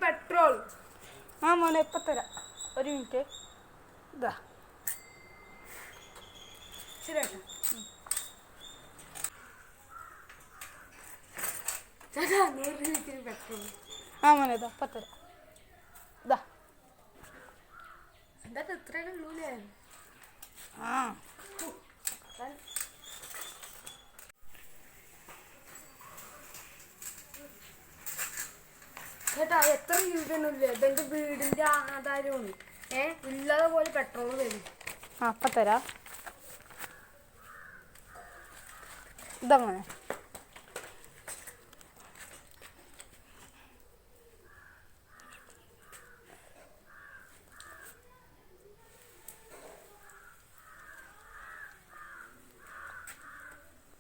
Petrol. ആ മോനെ ഇപ്പം തരാം. ഒരു മിനിറ്റ്. ഇതാ ശരി ചേട്ടാ 100 രൂപയ്ക്ക് പെട്രോൾ. ആ മോനെ ഇതാ ഇപ്പം തരാം. ഇതാ എന്താ ഇത്രയൊക്കെ ഉള്ളൂല്ലേ? ആ ചേട്ടാ എത്ര രൂപയൊന്നുമില്ല. ഇതെന്റെ വീടിന്റെ ആധാരമാണ്. ഇല്ലാതെ പോലെ പെട്രോൾ തരും. ആ അപ്പം തരാം. ഇതാ മോനെ.